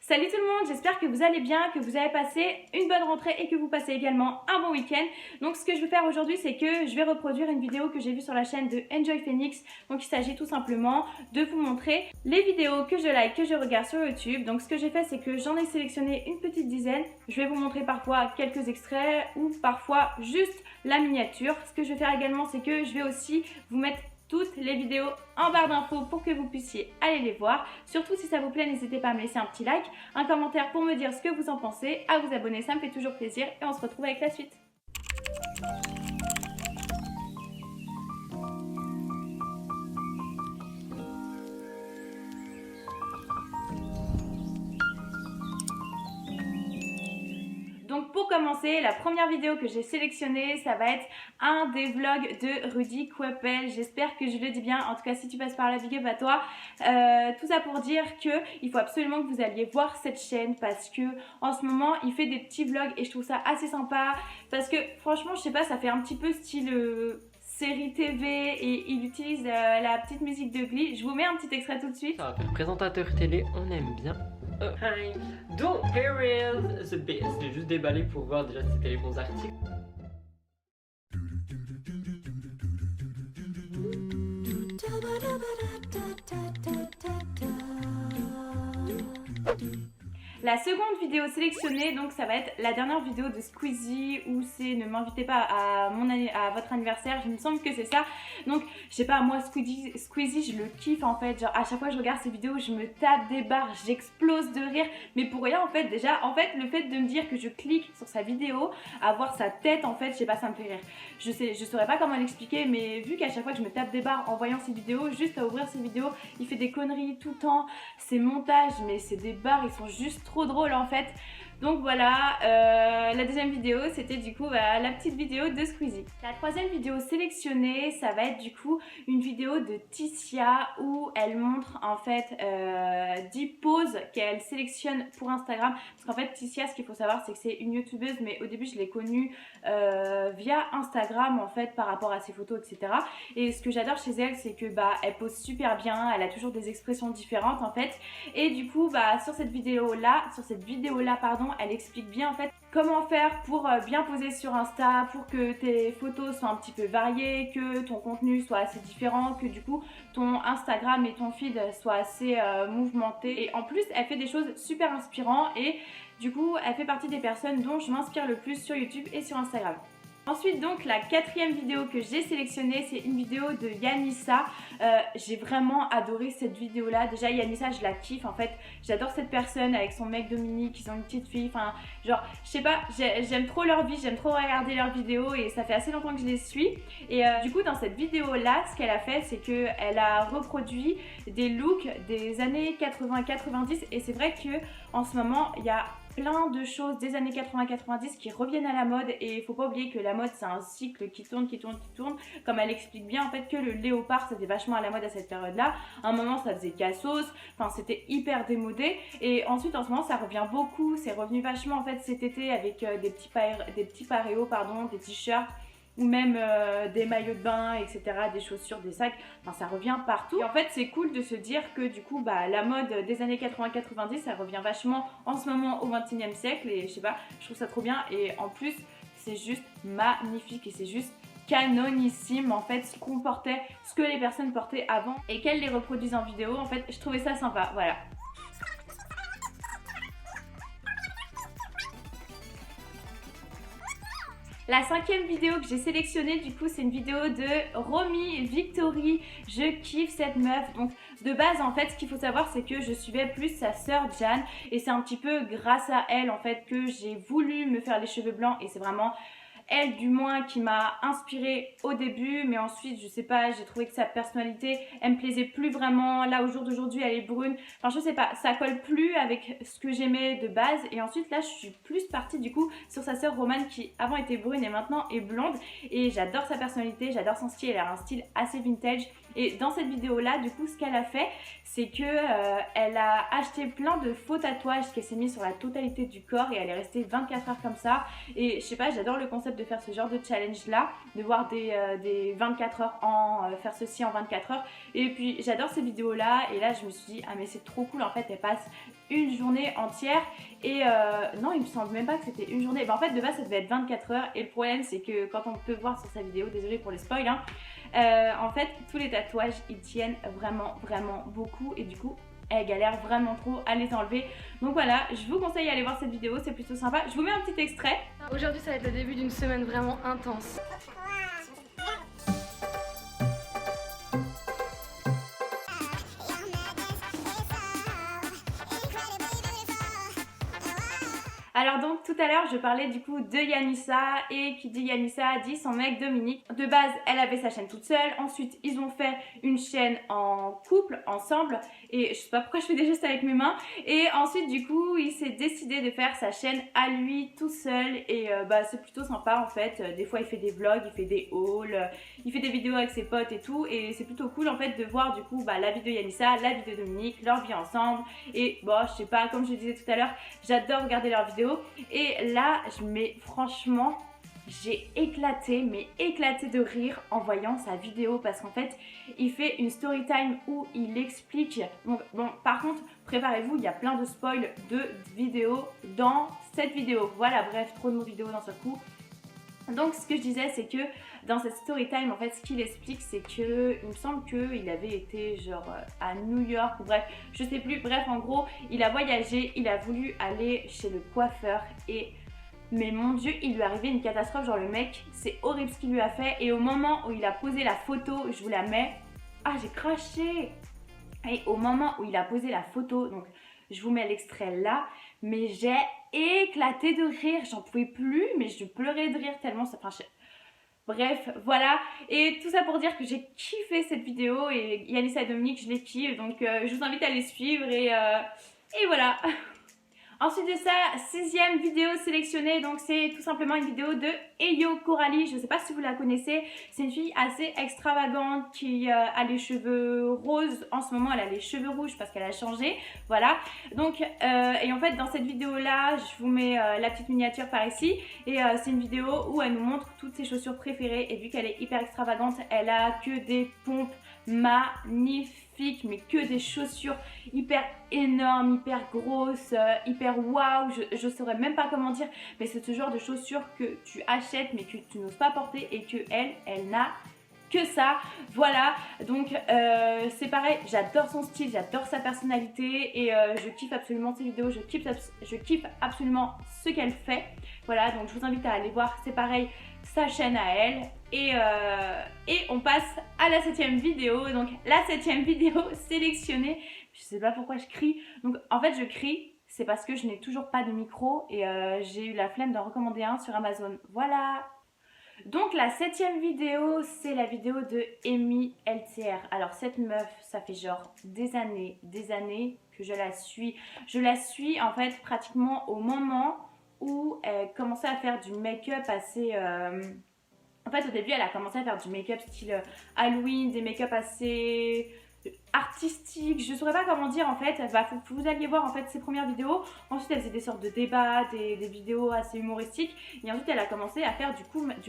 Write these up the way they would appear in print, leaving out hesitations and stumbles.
Salut tout le monde, j'espère que vous allez bien, que vous avez passé une bonne rentrée et que vous passez également un bon week-end. Donc ce que je vais faire aujourd'hui, c'est que je vais reproduire une vidéo que j'ai vue sur la chaîne de Enjoy Phoenix. Donc il s'agit tout simplement de vous montrer les vidéos que je like, que je regarde sur YouTube. Donc ce que j'ai fait, c'est que j'en ai sélectionné une petite dizaine. Je vais vous montrer parfois quelques extraits ou parfois juste la miniature. Ce que je vais faire également, c'est que je vais aussi vous mettre toutes les vidéos en barre d'infos pour que vous puissiez aller les voir. Surtout si ça vous plaît, n'hésitez pas à me laisser un petit like, un commentaire pour me dire ce que vous en pensez, à vous abonner, ça me fait toujours plaisir et on se retrouve avec la suite. Donc pour commencer, la première vidéo que j'ai sélectionnée, ça va être un des vlogs de Rudy Coppel. J'espère que je le dis bien, en tout cas si tu passes par la big up à toi. Tout ça pour dire qu'il faut absolument que vous alliez voir cette chaîne parce que en ce moment il fait des petits vlogs et je trouve ça assez sympa. Parce que franchement je sais pas, ça fait un petit peu style série TV et il utilise la petite musique de Glee. Je vous mets un petit extrait tout de suite. Ça rappelle présentateur télé, on aime bien. Hi. Donc, here is the best. J'ai juste déballé pour voir déjà si c'était les bons articles. La seconde vidéo sélectionnée, donc ça va être la dernière vidéo de Squeezie où c'est ne m'invitez pas à votre anniversaire, il me semble que c'est ça. Donc je sais pas, moi Squeezie je le kiffe en fait, genre à chaque fois que je regarde ces vidéos je me tape des barres, j'explose de rire, mais pour rien en fait. Déjà en fait le fait de me dire que je clique sur sa vidéo, à voir sa tête en fait, je sais pas, ça me fait rire. Je saurais pas comment l'expliquer, mais vu qu'à chaque fois que je me tape des barres en voyant ses vidéos, juste à ouvrir ses vidéos, il fait des conneries tout le temps, ses montages, mais c'est des barres, ils sont juste trop drôle en fait. Donc voilà, la deuxième vidéo c'était du coup la petite vidéo de Squeezie. La troisième vidéo sélectionnée, ça va être du coup une vidéo de Ticia où elle montre en fait 10 poses qu'elle sélectionne pour Instagram. Parce qu'en fait Ticia, ce qu'il faut savoir, c'est que c'est une youtubeuse, mais au début je l'ai connue via Instagram en fait par rapport à ses photos, etc. Et ce que j'adore chez elle, c'est que elle pose super bien, elle a toujours des expressions différentes en fait. Et du coup sur cette vidéo là pardon, elle explique bien en fait comment faire pour bien poser sur Insta, pour que tes photos soient un petit peu variées, que ton contenu soit assez différent, que du coup ton Instagram et ton feed soient assez mouvementés. Et en plus elle fait des choses super inspirantes et du coup elle fait partie des personnes dont je m'inspire le plus sur YouTube et sur Instagram. Ensuite donc la quatrième vidéo que j'ai sélectionnée, c'est une vidéo de Yanissa. J'ai vraiment adoré cette vidéo là. Déjà Yanissa je la kiffe en fait, j'adore cette personne avec son mec Dominique, ils ont une petite fille, enfin genre je sais pas, j'aime trop leur vie, j'aime trop regarder leurs vidéos et ça fait assez longtemps que je les suis. Et du coup dans cette vidéo là, ce qu'elle a fait, c'est qu'elle a reproduit des looks des années 80-90 et c'est vrai que en ce moment il y a plein de choses des années 80-90 qui reviennent à la mode et il faut pas oublier que la mode c'est un cycle qui tourne, comme elle explique bien en fait que le léopard c'était vachement à la mode à cette période là. À un moment ça faisait cassos, enfin c'était hyper démodé et ensuite en ce moment ça revient beaucoup, c'est revenu vachement en fait cet été avec des petits paréos pardon, des t-shirts ou même des maillots de bain, etc., des chaussures, des sacs, enfin ça revient partout. Et en fait c'est cool de se dire que du coup la mode des années 80-90 ça revient vachement en ce moment au 21e siècle et je sais pas, je trouve ça trop bien et en plus c'est juste magnifique et c'est juste canonissime en fait ce qu'on portait, ce que les personnes portaient avant et qu'elles les reproduisent en vidéo. En fait je trouvais ça sympa, voilà. La cinquième vidéo que j'ai sélectionnée du coup c'est une vidéo de Romy Victory. Je kiffe cette meuf. Donc de base en fait ce qu'il faut savoir c'est que je suivais plus sa sœur Jeanne et c'est un petit peu grâce à elle en fait que j'ai voulu me faire les cheveux blancs et c'est vraiment elle du moins qui m'a inspirée au début, mais ensuite je sais pas, j'ai trouvé que sa personnalité elle me plaisait plus vraiment. Là au jour d'aujourd'hui elle est brune, enfin je sais pas, ça colle plus avec ce que j'aimais de base et ensuite là je suis plus partie du coup sur sa sœur Romane qui avant était brune et maintenant est blonde et j'adore sa personnalité, j'adore son style, elle a un style assez vintage. Et dans cette vidéo là du coup ce qu'elle a fait c'est que elle a acheté plein de faux tatouages qu'elle s'est mis sur la totalité du corps et elle est restée 24 heures comme ça et je sais pas, j'adore le concept fait de faire ce genre de challenge là, de voir des 24 heures faire ceci en 24 heures. Et puis j'adore ces vidéos là, et là je me suis dit ah mais c'est trop cool, en fait elle passe une journée entière. Et non, il me semble même pas que c'était une journée. En fait de base ça devait être 24 heures, et le problème c'est que quand on peut voir sur sa vidéo, désolée pour les spoils hein, en fait tous les tatouages ils tiennent vraiment beaucoup, et du coup elle galère vraiment trop à les enlever. Donc voilà, je vous conseille d'aller voir cette vidéo, c'est plutôt sympa. Je vous mets un petit extrait. Aujourd'hui ça va être le début d'une semaine vraiment intense. Alors donc tout à l'heure je parlais du coup de Yanissa, et qui dit Yanissa dit son mec Dominique. De base elle avait sa chaîne toute seule, ensuite ils ont fait une chaîne en couple ensemble, et je sais pas pourquoi je fais des gestes avec mes mains, et ensuite du coup il s'est décidé de faire sa chaîne à lui tout seul, et c'est plutôt sympa en fait. Des fois il fait des vlogs, il fait des hauls, il fait des vidéos avec ses potes et tout, et c'est plutôt cool en fait de voir du coup la vie de Yanissa, la vie de Dominique, leur vie ensemble. Et bon je sais pas, comme je disais tout à l'heure, j'adore regarder leurs vidéos. Et là, franchement, j'ai éclaté de rire en voyant sa vidéo, parce qu'en fait, il fait une story time où il explique. Donc, bon, par contre, préparez-vous, il y a plein de spoils de vidéos dans cette vidéo. Voilà, bref, trop de mots vidéo d'un seul coup. Donc, ce que je disais, c'est que dans cette story time, en fait, ce qu'il explique, c'est que il me semble qu'il avait été genre à New York, ou bref, je sais plus. Bref, en gros, il a voyagé, il a voulu aller chez le coiffeur, et mais mon Dieu, il lui est arrivé une catastrophe. Genre le mec, c'est horrible ce qu'il lui a fait. Et au moment où il a posé la photo, je vous la mets. Ah, j'ai craché. Et au moment où il a posé la photo, donc je vous mets l'extrait là, mais j'ai éclaté de rire, j'en pouvais plus, mais je pleurais de rire tellement ça. Enfin, bref, voilà. Et tout ça pour dire que j'ai kiffé cette vidéo, et Yanissa et Dominique, je les kiffe, donc je vous invite à les suivre, et voilà. Ensuite de ça, 6e vidéo sélectionnée, donc c'est tout simplement une vidéo de Eyo Coralie. Je ne sais pas si vous la connaissez, c'est une fille assez extravagante qui a les cheveux roses. En ce moment elle a les cheveux rouges parce qu'elle a changé, voilà. Donc et en fait dans cette vidéo là, je vous mets la petite miniature par ici, et c'est une vidéo où elle nous montre toutes ses chaussures préférées, et vu qu'elle est hyper extravagante, elle a que des pompes magnifiques, mais que des chaussures hyper énormes, hyper grosses, hyper waouh, je saurais même pas comment dire, mais c'est ce genre de chaussures que tu achètes mais que tu n'oses pas porter, et que elle n'a que ça, voilà. Donc c'est pareil, j'adore son style, j'adore sa personnalité, et je kiffe absolument ses vidéos, je kiffe absolument ce qu'elle fait, voilà. Donc je vous invite à aller voir, c'est pareil, sa chaîne à elle. Et on passe à la 7e vidéo. Donc la 7e vidéo sélectionnée. Je sais pas pourquoi je crie. Donc en fait je crie, c'est parce que je n'ai toujours pas de micro, et j'ai eu la flemme d'en recommander un sur Amazon. Voilà. Donc la 7e vidéo, c'est la vidéo de Amy LTR. Alors cette meuf, ça fait genre des années que je la suis. Je la suis en fait pratiquement au moment où elle commençait à faire du make-up assez... En fait, au début, elle a commencé à faire du make-up style Halloween, des make-up assez artistiques, je saurais pas comment dire en fait. Faut que vous alliez voir en fait ses premières vidéos. Ensuite elle faisait des sortes de débats, des vidéos assez humoristiques, et ensuite elle a commencé à faire du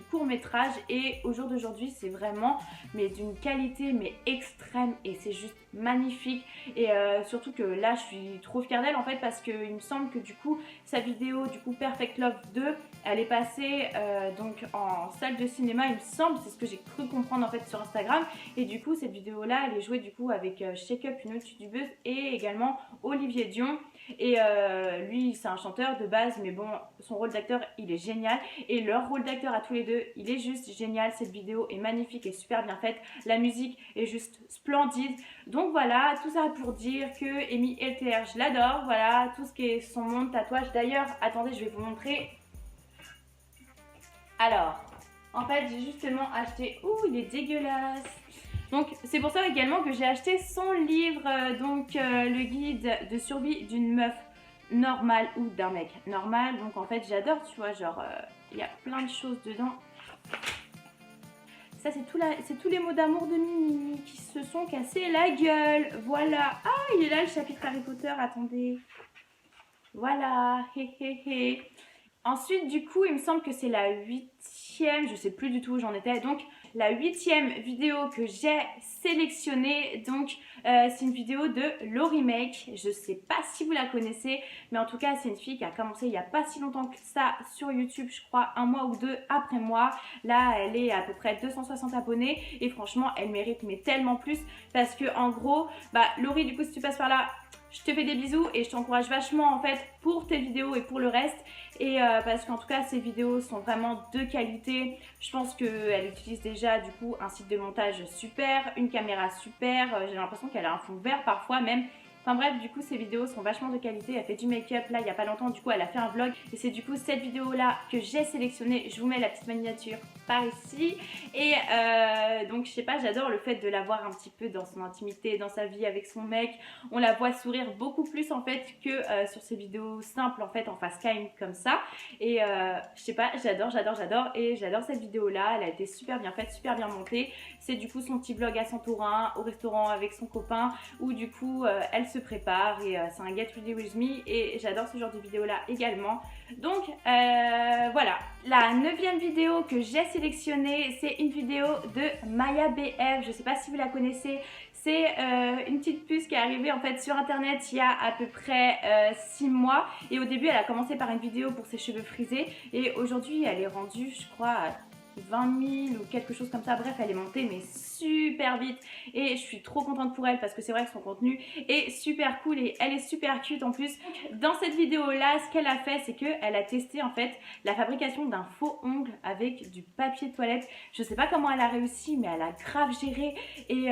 court métrage, et au jour d'aujourd'hui c'est vraiment mais d'une qualité mais extrême, et c'est juste magnifique. Et surtout que là je suis trop fière d'elle en fait, parce que il me semble que du coup sa vidéo du coup Perfect Love 2 elle est passée donc en salle de cinéma, il me semble, c'est ce que j'ai cru comprendre en fait sur Instagram. Et du coup cette vidéo là elle est jouée du coup avec Shake Up, une autre youtubeuse, et également Olivier Dion. Et lui c'est un chanteur de base, mais bon son rôle d'acteur il est génial, et leur rôle d'acteur à tous les deux il est juste génial. Cette vidéo est magnifique et super bien faite, la musique est juste splendide. Donc voilà, tout ça pour dire que Amy LTR je l'adore, voilà, tout ce qui est son monde tatouage. D'ailleurs attendez, je vais vous montrer. Alors en fait j'ai justement acheté, ouh il est dégueulasse. Donc c'est pour ça également que j'ai acheté son livre, le guide de survie d'une meuf normale ou d'un mec normal. Donc en fait j'adore, tu vois, genre il y a plein de choses dedans. Ça c'est tous les mots d'amour de Mimi qui se sont cassés la gueule, voilà. Ah il est là le chapitre Harry Potter, attendez. Voilà, hé hé hé. Ensuite, du coup, il me semble que c'est la 8e, je sais plus du tout où j'en étais, donc la 8e vidéo que j'ai sélectionnée. Donc, c'est une vidéo de Laurie Make. Je sais pas si vous la connaissez, mais en tout cas, c'est une fille qui a commencé il y a pas si longtemps que ça sur YouTube, je crois 1 mois ou 2 après moi. Là, elle est à peu près 260 abonnés et franchement, elle mérite mais tellement plus parce que en gros, Laurie, du coup, si tu passes par là, je te fais des bisous et je t'encourage vachement en fait pour tes vidéos et pour le reste. Et parce qu'en tout cas, ces vidéos sont vraiment de qualité. Je pense qu'elle utilise déjà du coup un site de montage super, une caméra super. J'ai l'impression qu'elle a un fond vert parfois même. Enfin bref, du coup, ces vidéos sont vachement de qualité. Elle fait du make-up là il n'y a pas longtemps. Du coup, elle a fait un vlog. Et c'est du coup cette vidéo là que j'ai sélectionnée. Je vous mets la petite miniature par ici. Et donc, je sais pas, j'adore le fait de la voir un petit peu dans son intimité, dans sa vie avec son mec. On la voit sourire beaucoup plus en fait que sur ces vidéos simples en fait en face cam comme ça. Et je sais pas, j'adore. Et j'adore cette vidéo là. Elle a été super bien faite, super bien montée. C'est du coup son petit vlog à Santorin, au restaurant avec son copain, où du coup elle se prépare et c'est un Get Ready With Me et j'adore ce genre de vidéo là également. Donc voilà, la 9e vidéo que j'ai sélectionnée, c'est une vidéo de Maya BF. Je sais pas si vous la connaissez. C'est une petite puce qui est arrivée en fait sur internet il y a à peu près 6 mois. Et au début elle a commencé par une vidéo pour ses cheveux frisés et aujourd'hui elle est rendue je crois à 20 000 ou quelque chose comme ça. Bref, elle est montée mais super vite et je suis trop contente pour elle parce que c'est vrai que son contenu est super cool et elle est super cute en plus. Dans cette vidéo là, ce qu'elle a fait, c'est qu'elle a testé en fait la fabrication d'un faux ongle avec du papier toilette. Je sais pas comment elle a réussi, mais elle a grave géré et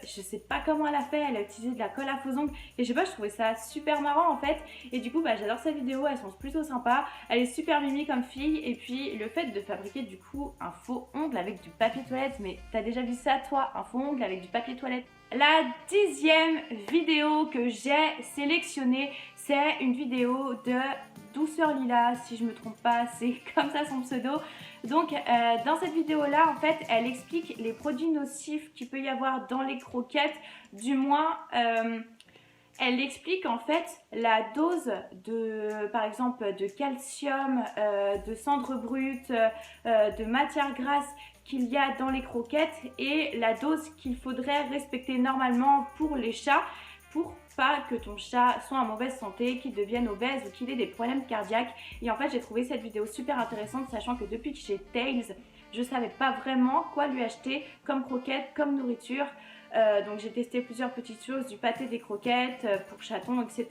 je sais pas comment elle a fait. Elle a utilisé de la colle à faux ongles et je sais pas, je trouvais ça super marrant en fait. Et du coup, j'adore cette vidéo, elles sont plutôt sympas. Elle est super mimi comme fille et puis le fait de fabriquer du coup un faux ongle avec du papier toilette, mais t'as déjà vu ça toi, un faux ongle avec du papier toilette? La 10e vidéo que j'ai sélectionnée, c'est une vidéo de Douceur Lila, si je me trompe pas, c'est comme ça son pseudo. Donc dans cette vidéo là en fait elle explique les produits nocifs qu'il peut y avoir dans les croquettes, du moins elle explique en fait la dose de, par exemple, de calcium, de cendres brutes, de matière grasse qu'il y a dans les croquettes et la dose qu'il faudrait respecter normalement pour les chats pour pas que ton chat soit en mauvaise santé, qu'il devienne obèse ou qu'il ait des problèmes cardiaques. Et en fait, j'ai trouvé cette vidéo super intéressante, sachant que depuis que j'ai Tails, je savais pas vraiment quoi lui acheter comme croquettes, comme nourriture. Donc j'ai testé plusieurs petites choses, du pâté, des croquettes pour chatons, etc.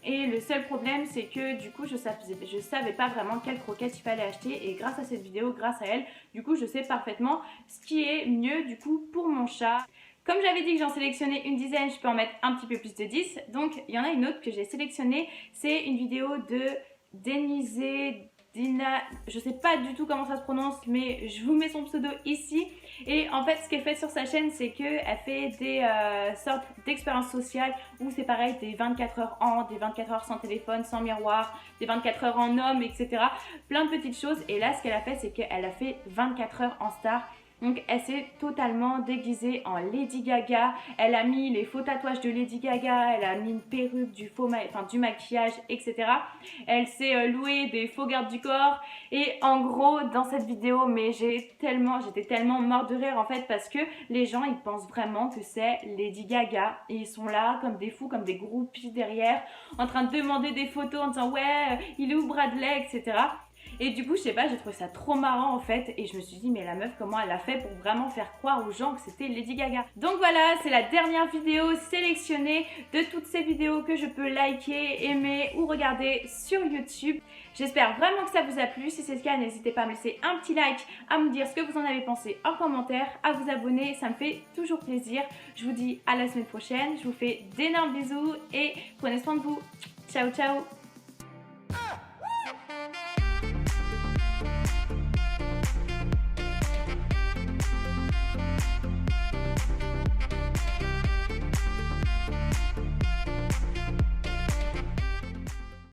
Et le seul problème, c'est que du coup, je savais pas vraiment quelles croquettes il fallait acheter. Et grâce à cette vidéo, grâce à elle, du coup, je sais parfaitement ce qui est mieux du coup pour mon chat. Comme j'avais dit que j'en sélectionnais une dizaine, je peux en mettre un petit peu plus de 10. Donc il y en a une autre que j'ai sélectionnée, c'est une vidéo de Denizé Dina, je sais pas du tout comment ça se prononce, mais je vous mets son pseudo ici. Et en fait, ce qu'elle fait sur sa chaîne, c'est qu'elle fait des sortes d'expériences sociales où c'est pareil, des 24 heures en, des 24 heures sans téléphone, sans miroir, des 24 heures en homme, etc. Plein de petites choses. Et là, ce qu'elle a fait, c'est qu'elle a fait 24 heures en star. Donc elle s'est totalement déguisée en Lady Gaga, elle a mis les faux tatouages de Lady Gaga, elle a mis une perruque, du maquillage, etc. Elle s'est louée des faux gardes du corps et en gros dans cette vidéo, mais j'étais tellement morte de rire en fait parce que les gens ils pensent vraiment que c'est Lady Gaga et ils sont là comme des fous, comme des groupies derrière en train de demander des photos en disant ouais il est où Bradley, etc. Et du coup, je sais pas, j'ai trouvé ça trop marrant en fait et je me suis dit mais la meuf comment elle a fait pour vraiment faire croire aux gens que c'était Lady Gaga. Donc voilà, c'est la dernière vidéo sélectionnée de toutes ces vidéos que je peux liker, aimer ou regarder sur YouTube. J'espère vraiment que ça vous a plu. Si c'est le cas, n'hésitez pas à me laisser un petit like, à me dire ce que vous en avez pensé en commentaire, à vous abonner, ça me fait toujours plaisir. Je vous dis à la semaine prochaine, je vous fais d'énormes bisous et prenez soin de vous. Ciao ciao.